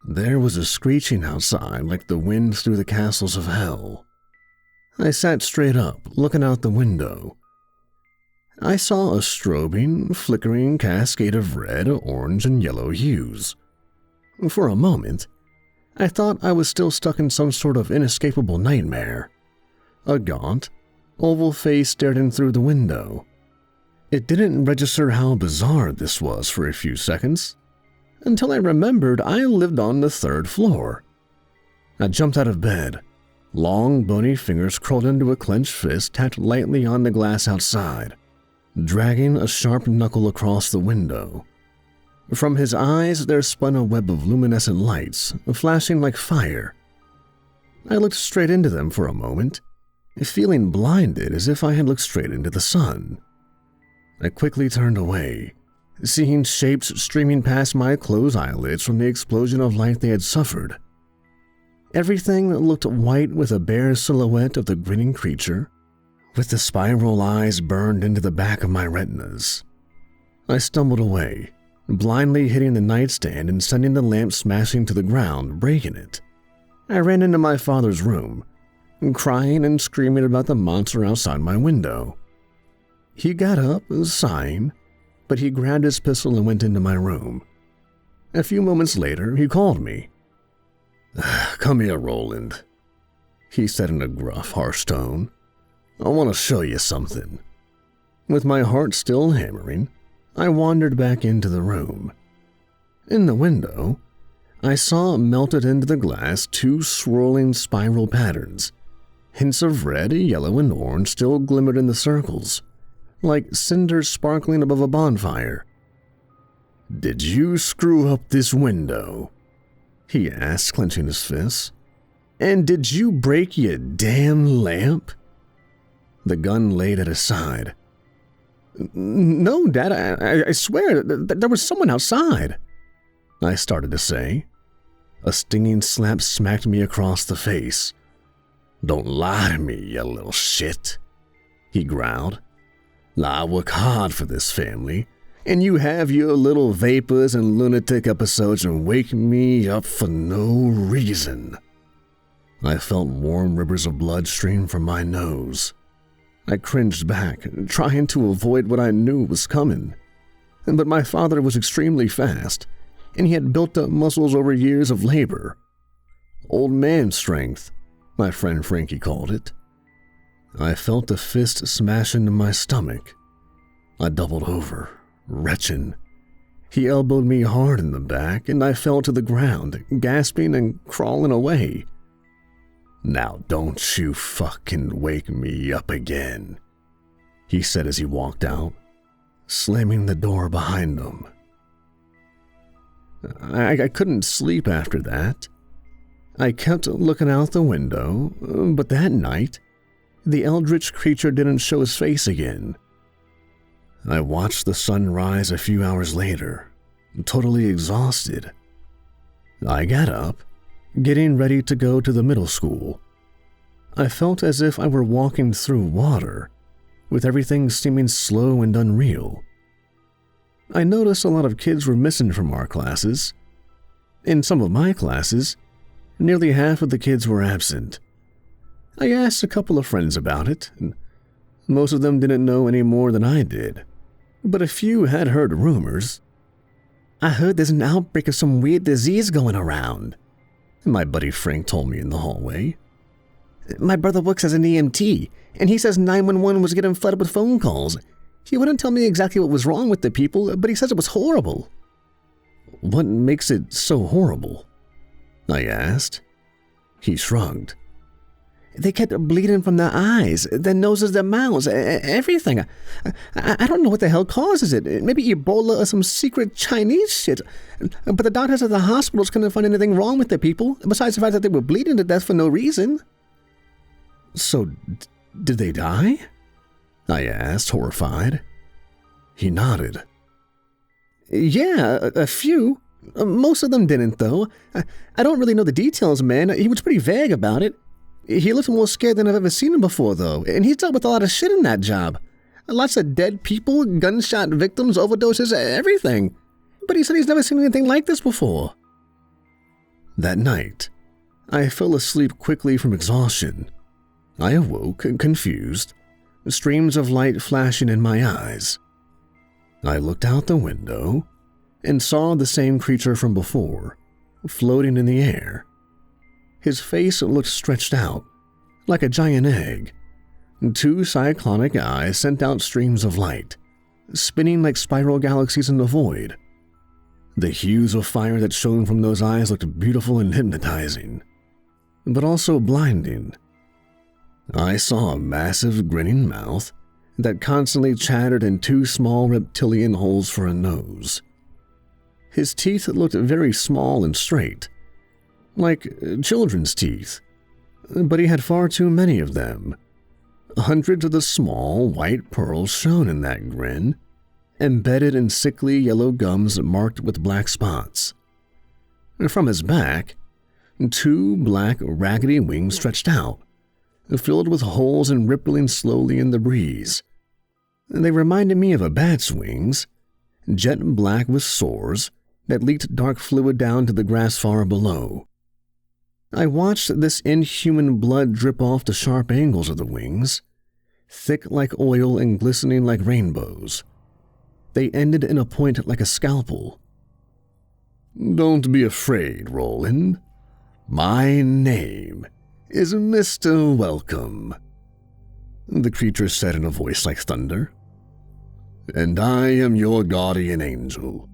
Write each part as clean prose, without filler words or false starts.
There was a screeching outside like the wind through the castles of hell. I sat straight up, looking out the window. I saw a strobing, flickering cascade of red, orange, and yellow hues. For a moment, I thought I was still stuck in some sort of inescapable nightmare. A gaunt, oval face stared in through the window. It didn't register how bizarre this was for a few seconds, until I remembered I lived on the 3rd floor. I jumped out of bed. Long, bony fingers curled into a clenched fist tapped lightly on the glass outside, dragging a sharp knuckle across the window. From his eyes there spun a web of luminescent lights, flashing like fire. I looked straight into them for a moment, feeling blinded as if I had looked straight into the sun. I quickly turned away, seeing shapes streaming past my closed eyelids from the explosion of light they had suffered. Everything looked white with a bare silhouette of the grinning creature, with the spiral eyes burned into the back of my retinas. I stumbled away, blindly hitting the nightstand and sending the lamp smashing to the ground, breaking it. I ran into my father's room, crying and screaming about the monster outside my window. He got up, sighing, but he grabbed his pistol and went into my room. A few moments later, he called me. "Come here, Roland," he said in a gruff, harsh tone. "I want to show you something." With my heart still hammering, I wandered back into the room. In the window, I saw melted into the glass 2 swirling spiral patterns. Hints of red, yellow, and orange still glimmered in the circles, like cinders sparkling above a bonfire. "Did you screw up this window?" he asked, clenching his fists. "And did you break your damn lamp?" The gun laid at his side. "No, Dad, I swear, there was someone outside," I started to say. A stinging slap smacked me across the face. "Don't lie to me, you little shit," he growled. "I work hard for this family, and you have your little vapors and lunatic episodes and wake me up for no reason." I felt warm rivers of blood stream from my nose. I cringed back, trying to avoid what I knew was coming. But my father was extremely fast, and he had built up muscles over years of labor. Old man strength, my friend Frankie called it. I felt the fist smash into my stomach. I doubled over, retching. He elbowed me hard in the back, and I fell to the ground, gasping and crawling away. "Now don't you fucking wake me up again," he said as he walked out, slamming the door behind him. I couldn't sleep after that. I kept looking out the window, but that night, the eldritch creature didn't show his face again. I watched the sun rise a few hours later, totally exhausted. I got up, getting ready to go to the middle school. I felt as if I were walking through water, with everything seeming slow and unreal. I noticed a lot of kids were missing from our classes. In some of my classes, nearly half of the kids were absent. I asked a couple of friends about it, and most of them didn't know any more than I did, but a few had heard rumors. "I heard there's an outbreak of some weird disease going around," my buddy Frank told me in the hallway. "My brother works as an EMT, and he says 911 was getting flooded with phone calls. He wouldn't tell me exactly what was wrong with the people, but he says it was horrible." "What makes it so horrible?" I asked. He shrugged. "They kept bleeding from their eyes, their noses, their mouths, everything. I don't know what the hell causes it. Maybe Ebola or some secret Chinese shit. But the doctors at the hospitals couldn't find anything wrong with the people, besides the fact that they were bleeding to death for no reason." "So, did they die?" I asked, horrified. He nodded. "Yeah, a few. Most of them didn't, though. I don't really know the details, man. He was pretty vague about it. He looked more scared than I've ever seen him before, though, and he's dealt with a lot of shit in that job. Lots of dead people, gunshot victims, overdoses, everything. But he said he's never seen anything like this before." That night, I fell asleep quickly from exhaustion. I awoke, confused, streams of light flashing in my eyes. I looked out the window and saw the same creature from before, floating in the air. His face looked stretched out, like a giant egg. 2 cyclonic eyes sent out streams of light, spinning like spiral galaxies in the void. The hues of fire that shone from those eyes looked beautiful and hypnotizing, but also blinding. I saw a massive grinning mouth that constantly chattered in 2 small reptilian holes for a nose. His teeth looked very small and straight, like children's teeth, but he had far too many of them. Hundreds of the small white pearls shone in that grin, embedded in sickly yellow gums marked with black spots. From his back, 2 black, raggedy wings stretched out, filled with holes and rippling slowly in the breeze. They reminded me of a bat's wings, jet black with sores that leaked dark fluid down to the grass far below. I watched this inhuman blood drip off the sharp angles of the wings, thick like oil and glistening like rainbows. They ended in a point like a scalpel. "Don't be afraid, Roland. My name is Mr. Welcome," the creature said in a voice like thunder. "And I am your guardian angel.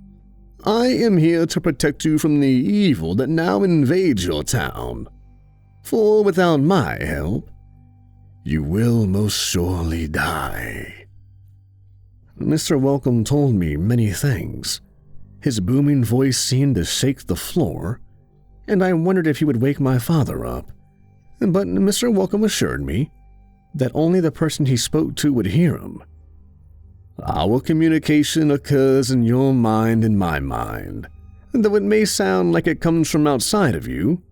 I am here to protect you from the evil that now invades your town. For without my help, you will most surely die." Mr. Welcome told me many things. His booming voice seemed to shake the floor, and I wondered if he would wake my father up. But Mr. Welcome assured me that only the person he spoke to would hear him. "Our communication occurs in your mind and my mind. Though it may sound like it comes from outside of you,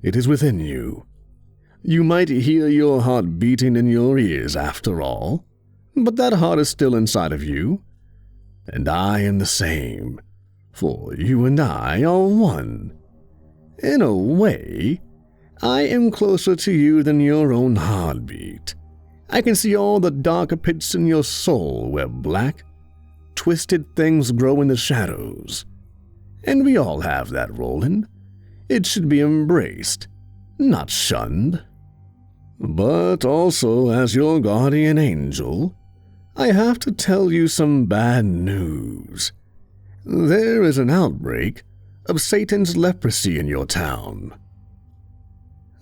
it is within you. You might hear your heart beating in your ears after all, but that heart is still inside of you. And I am the same, for you and I are one. In a way, I am closer to you than your own heartbeat. I can see all the dark pits in your soul where black, twisted things grow in the shadows. And we all have that, Roland. It should be embraced, not shunned. But also, as your guardian angel, I have to tell you some bad news. There is an outbreak of Satan's leprosy in your town."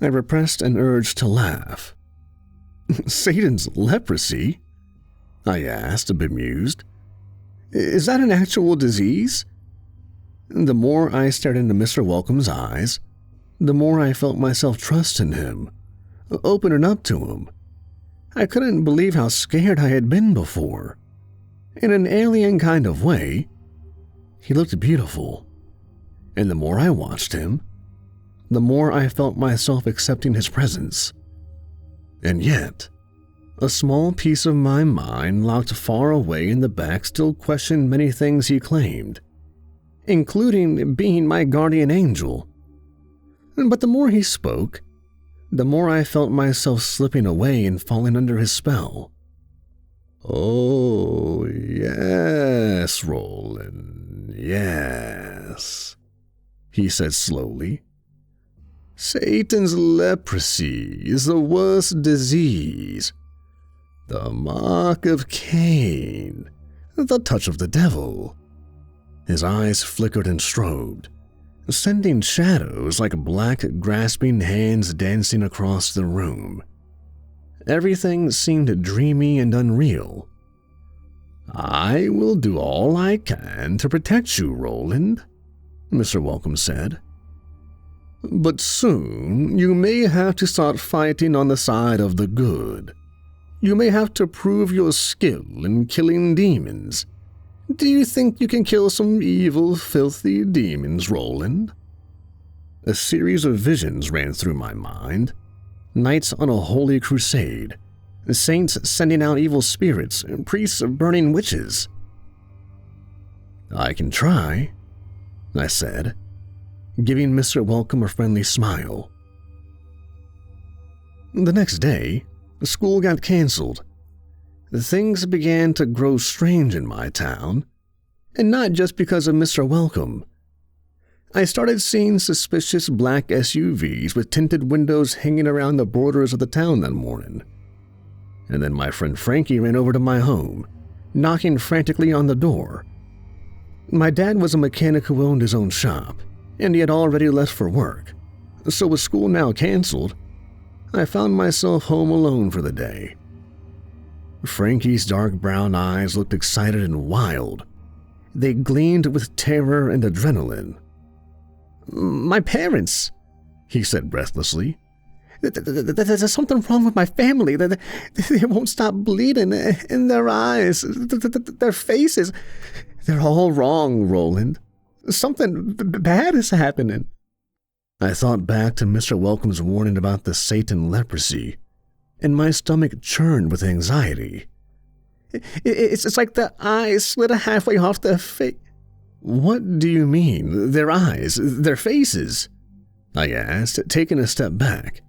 I repressed an urge to laugh. "Satan's leprosy?" I asked, bemused. "Is that an actual disease?" The more I stared into Mr. Welcome's eyes, the more I felt myself trust in him, opening up to him. I couldn't believe how scared I had been before. In an alien kind of way, he looked beautiful. And the more I watched him, the more I felt myself accepting his presence. And yet, a small piece of my mind locked far away in the back still questioned many things he claimed, including being my guardian angel. But the more he spoke, the more I felt myself slipping away and falling under his spell. "Oh, yes, Roland, yes," he said slowly. "Satan's leprosy is the worst disease. The mark of Cain, the touch of the devil." His eyes flickered and strobed, sending shadows like black, grasping hands dancing across the room. Everything seemed dreamy and unreal. "I will do all I can to protect you, Roland," Mr. Welcome said. "But soon you may have to start fighting on the side of the good. You may have to prove your skill in killing demons. Do you think you can kill some evil, filthy demons, Roland?" A series of visions ran through my mind. Knights on a holy crusade, saints sending out evil spirits, priests burning witches. "I can try," I said. giving Mr. Welcome a friendly smile. The next day, school got canceled. Things began to grow strange in my town, and not just because of Mr. Welcome. I started seeing suspicious black SUVs with tinted windows hanging around the borders of the town that morning. And then my friend Frankie ran over to my home, knocking frantically on the door. My dad was a mechanic who owned his own shop, and he had already left for work. So with school now canceled, I found myself home alone for the day. Frankie's dark brown eyes looked excited and wild. They gleamed with terror and adrenaline. "My parents," he said breathlessly. "There's something wrong with my family. They won't stop bleeding, and their eyes, their faces, they're all wrong, Roland. Something bad is happening." I thought back to Mr. Welcome's warning about the Satan leprosy, and my stomach churned with anxiety. It's like the eyes slid halfway off their face. "What do you mean, their eyes, their faces?" I asked, taking a step back.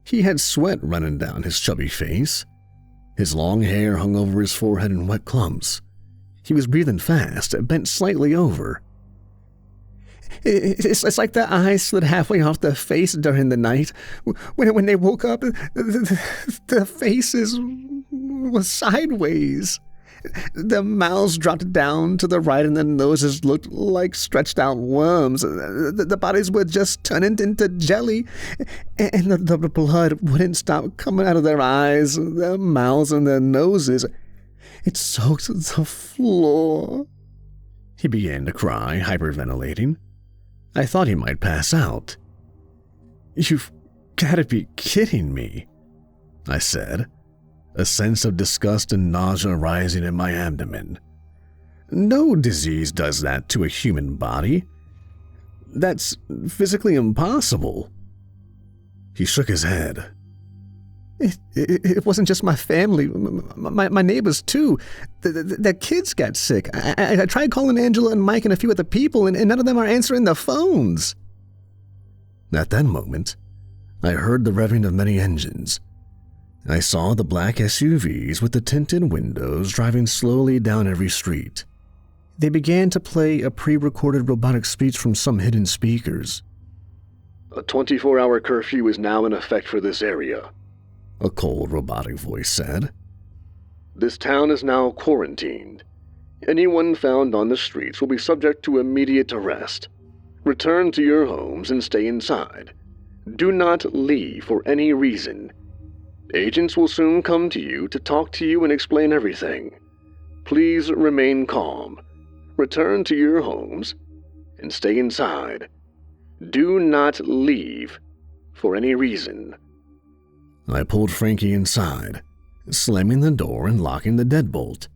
He had sweat running down his chubby face. His long hair hung over his forehead in wet clumps. He was breathing fast, bent slightly over. It's like the eyes slid halfway off their face during the night. When they woke up, the faces were sideways. The mouths dropped down to the right and the noses looked like stretched out worms. The bodies were just turning into jelly, and the blood wouldn't stop coming out of their eyes, their mouths, and their noses. It soaked the floor." He began to cry, hyperventilating. I thought he might pass out. "You've got to be kidding me," I said, a sense of disgust and nausea rising in my abdomen. "No disease does that to a human body. That's physically impossible." He shook his head. It wasn't just my family, my neighbors too. Their kids got sick. I tried calling Angela and Mike and a few other people, and none of them are answering the phones." At that moment, I heard the revving of many engines. I saw the black SUVs with the tinted windows driving slowly down every street. They began to play a pre-recorded robotic speech from some hidden speakers. "A 24-hour curfew is now in effect for this area," a cold robotic voice said. "This town is now quarantined. Anyone found on the streets will be subject to immediate arrest. Return to your homes and stay inside. Do not leave for any reason. Agents will soon come to you to talk to you and explain everything. Please remain calm. Return to your homes and stay inside. Do not leave for any reason." I pulled Frankie inside, slamming the door and locking the deadbolt.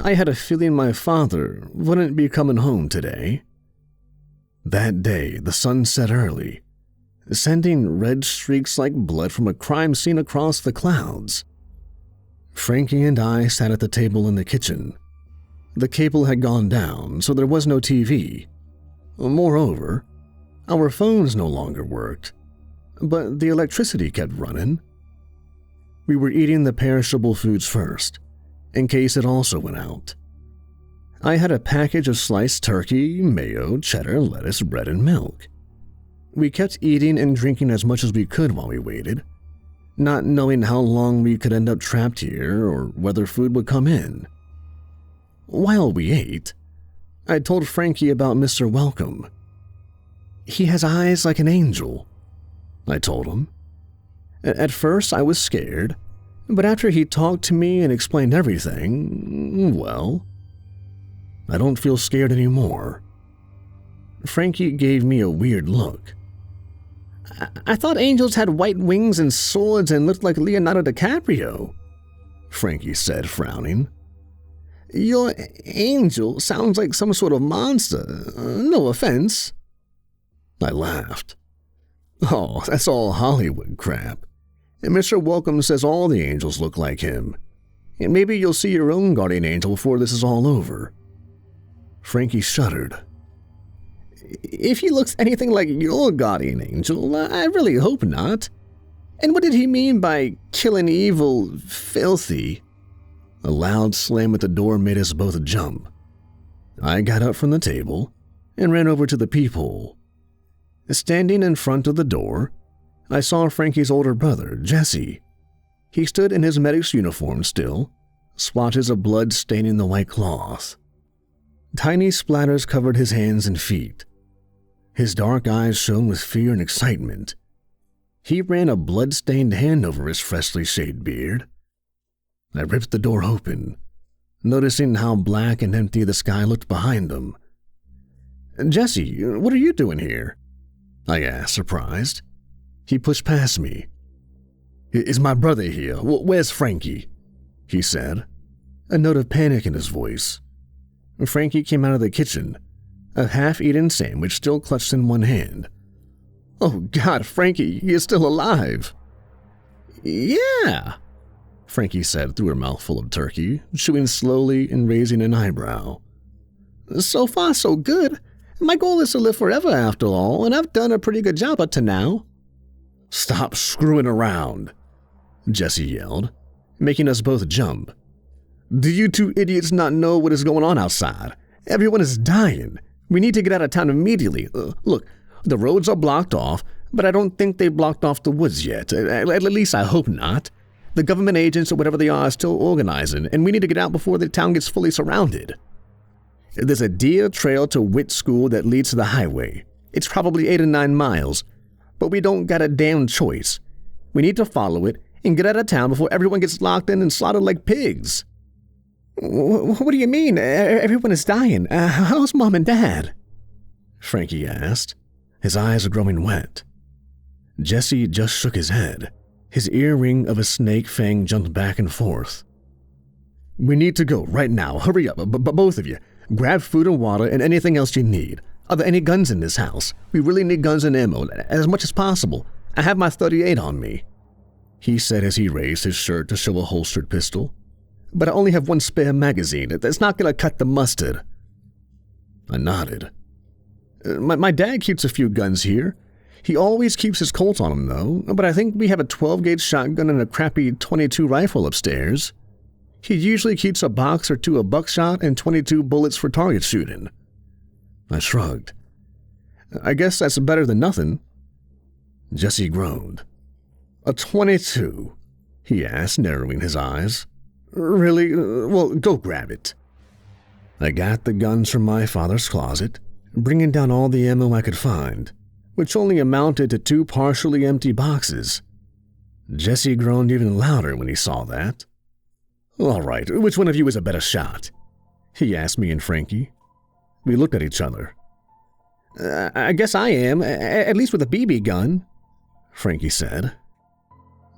I had a feeling my father wouldn't be coming home today. That day, the sun set early, sending red streaks like blood from a crime scene across the clouds. Frankie and I sat at the table in the kitchen. The cable had gone down, so there was no TV. Moreover, our phones no longer worked, but the electricity kept running. We were eating the perishable foods first, in case it also went out. I had a package of sliced turkey, mayo, cheddar, lettuce, bread, and milk. We kept eating and drinking as much as we could while we waited, not knowing how long we could end up trapped here or whether food would come in. While we ate, I told Frankie about Mr. Welcome. "He has eyes like an angel," I told him. At first, I was scared, but after he talked to me and explained everything, well, I don't feel scared anymore. Frankie gave me a weird look. I thought angels had white wings and swords and looked like Leonardo DiCaprio," Frankie said, frowning. "Your angel sounds like some sort of monster. No offense." I laughed. "Oh, that's all Hollywood crap. And Mr. Welcome says all the angels look like him. And maybe you'll see your own guardian angel before this is all over." Frankie shuddered. If he looks anything like your guardian angel, I really hope not. And what did he mean by killing evil, filthy? A loud slam at the door made us both jump. I got up from the table and ran over to the peephole. Standing in front of the door, I saw Frankie's older brother, Jesse. He stood in his medic's uniform still, splotches of blood staining the white cloth. Tiny splatters covered his hands and feet. His dark eyes shone with fear and excitement. He ran a blood-stained hand over his freshly shaved beard. I ripped the door open, noticing how black and empty the sky looked behind him. "Jesse, what are you doing here?" I asked, surprised. He pushed past me. "Is my brother here? Where's Frankie?" he said, a note of panic in his voice. Frankie came out of the kitchen, a half-eaten sandwich still clutched in one hand. "Oh God, Frankie, you're still alive." "Yeah," Frankie said through her mouth full of turkey, chewing slowly and raising an eyebrow. "So far, so good. My goal is to live forever after all, and I've done a pretty good job up to now." "Stop screwing around," Jesse yelled, making us both jump. "Do you two idiots not know what is going on outside? Everyone is dying. We need to get out of town immediately. Look, the roads are blocked off, but I don't think they've blocked off the woods yet. At least I hope not. The government agents or whatever they are still organizing, and we need to get out before the town gets fully surrounded. There's a deer trail to Witt School that leads to the highway. It's probably 8 or 9 miles, but we don't got a damn choice. We need to follow it and get out of town before everyone gets locked in and slaughtered like pigs." "What do you mean? Everyone is dying. How's Mom and Dad?" Frankie asked, his eyes growing wet. Jesse just shook his head. His earring of a snake fang jumped back and forth. "We need to go right now. Hurry up, both of you. Grab food and water and anything else you need. Are there any guns in this house? We really need guns and ammo, as much as possible. I have my .38 on me," he said as he raised his shirt to show a holstered pistol. "But I only have one spare magazine. That's not going to cut the mustard." I nodded. My dad keeps a few guns here. He always keeps his Colt on him, though, but I think we have a 12-gauge shotgun and a crappy .22 rifle upstairs. He usually keeps a box or two of buckshot and 22 bullets for target shooting." I shrugged. "I guess that's better than nothing." Jesse groaned. "A .22? he asked, narrowing his eyes. "Really? Well, go grab it." I got the guns from my father's closet, bringing down all the ammo I could find, which only amounted to 2 partially empty boxes. Jesse groaned even louder when he saw that. "All right, which one of you is a better shot?" he asked me and Frankie. We looked at each other. I guess I am, at least with a BB gun," Frankie said.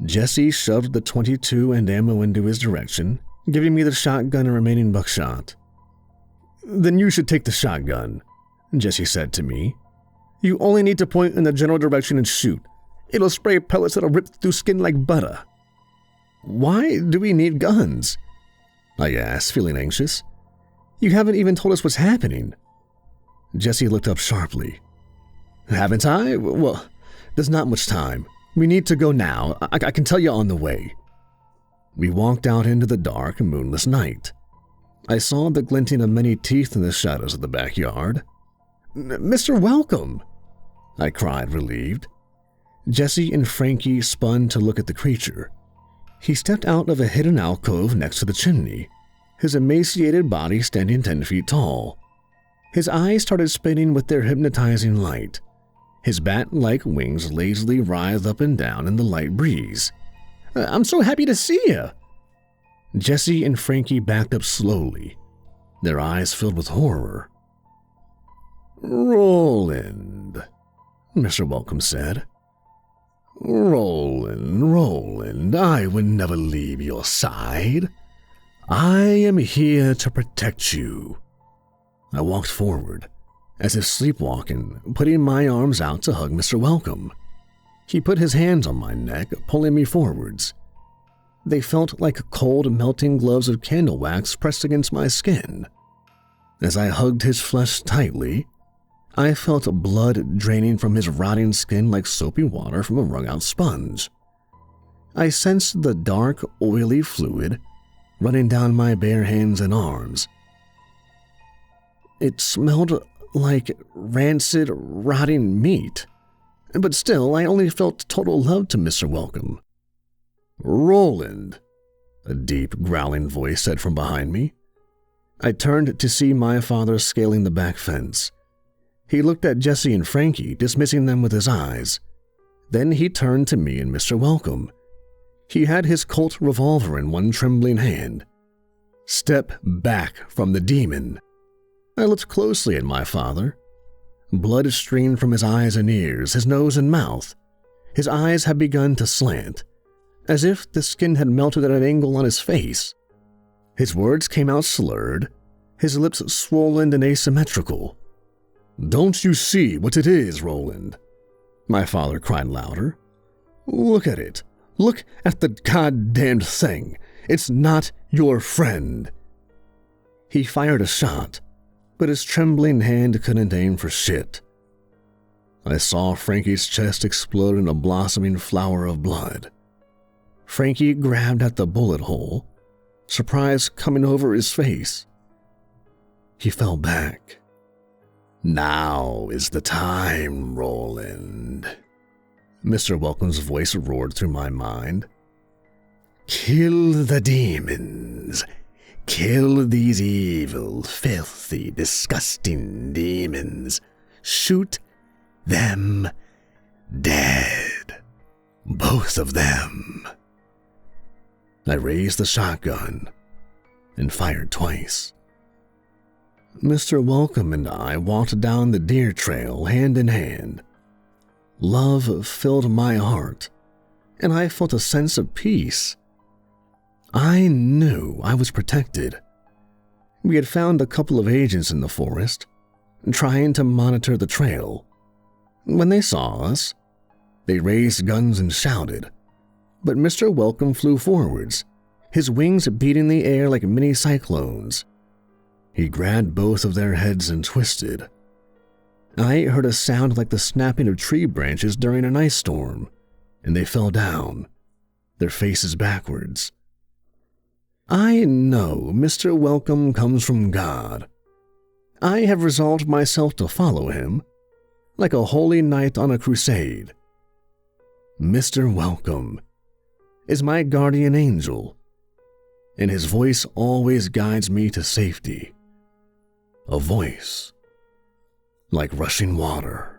Jesse shoved the .22 and ammo into his direction, giving me the shotgun and remaining buckshot. "Then you should take the shotgun," Jesse said to me. "You only need to point in the general direction and shoot. It'll spray pellets that'll rip through skin like butter." "Why do we need guns?" I asked, feeling anxious. "You haven't even told us what's happening." Jesse looked up sharply. "Haven't I? Well, there's not much time. We need to go now. I can tell you on the way." We walked out into the dark, moonless night. I saw the glinting of many teeth in the shadows of the backyard. "Mr. Welcome!" I cried, relieved. Jesse and Frankie spun to look at the creature. He stepped out of a hidden alcove next to the chimney, his emaciated body standing 10 feet tall. His eyes started spinning with their hypnotizing light. His bat-like wings lazily writhed up and down in the light breeze. "I'm so happy to see you!" Jesse and Frankie backed up slowly, their eyes filled with horror. "Roland," Mr. Welcome said. Roland, I would never leave your side. I am here to protect you." I walked forward, as if sleepwalking, putting my arms out to hug Mr. Welcome. He put his hands on my neck, pulling me forwards. They felt like cold, melting gloves of candle wax pressed against my skin. As I hugged his flesh tightly, I felt blood draining from his rotting skin like soapy water from a wrung-out sponge. I sensed the dark, oily fluid running down my bare hands and arms. It smelled like rancid, rotting meat, but still, I only felt total love to Mr. Welcome. "Roland," a deep, growling voice said from behind me. I turned to see my father scaling the back fence. He looked at Jesse and Frankie, dismissing them with his eyes. Then he turned to me and Mr. Welcome. He had his Colt revolver in one trembling hand. "Step back from the demon." I looked closely at my father. Blood streamed from his eyes and ears, his nose and mouth. His eyes had begun to slant, as if the skin had melted at an angle on his face. His words came out slurred, his lips swollen and asymmetrical. "Don't you see what it is, Roland?" my father cried louder. "Look at it. Look at the goddamned thing. It's not your friend." He fired a shot, but his trembling hand couldn't aim for shit. I saw Frankie's chest explode in a blossoming flower of blood. Frankie grabbed at the bullet hole, surprise coming over his face. He fell back. "Now is the time, Roland," Mr. Welcome's voice roared through my mind. "Kill the demons. Kill these evil, filthy, disgusting demons. Shoot them dead. Both of them." I raised the shotgun and fired twice. Mr. Welcome and I walked down the deer trail hand in hand. Love filled my heart, and I felt a sense of peace. I knew I was protected. We had found a couple of agents in the forest, trying to monitor the trail. When they saw us, they raised guns and shouted, but Mr. Welcome flew forwards, his wings beating the air like mini cyclones. He grabbed both of their heads and twisted. I heard a sound like the snapping of tree branches during an ice storm, and they fell down, their faces backwards. I know Mr. Welcome comes from God. I have resolved myself to follow him, like a holy knight on a crusade. Mr. Welcome is my guardian angel, and his voice always guides me to safety. A voice like rushing water.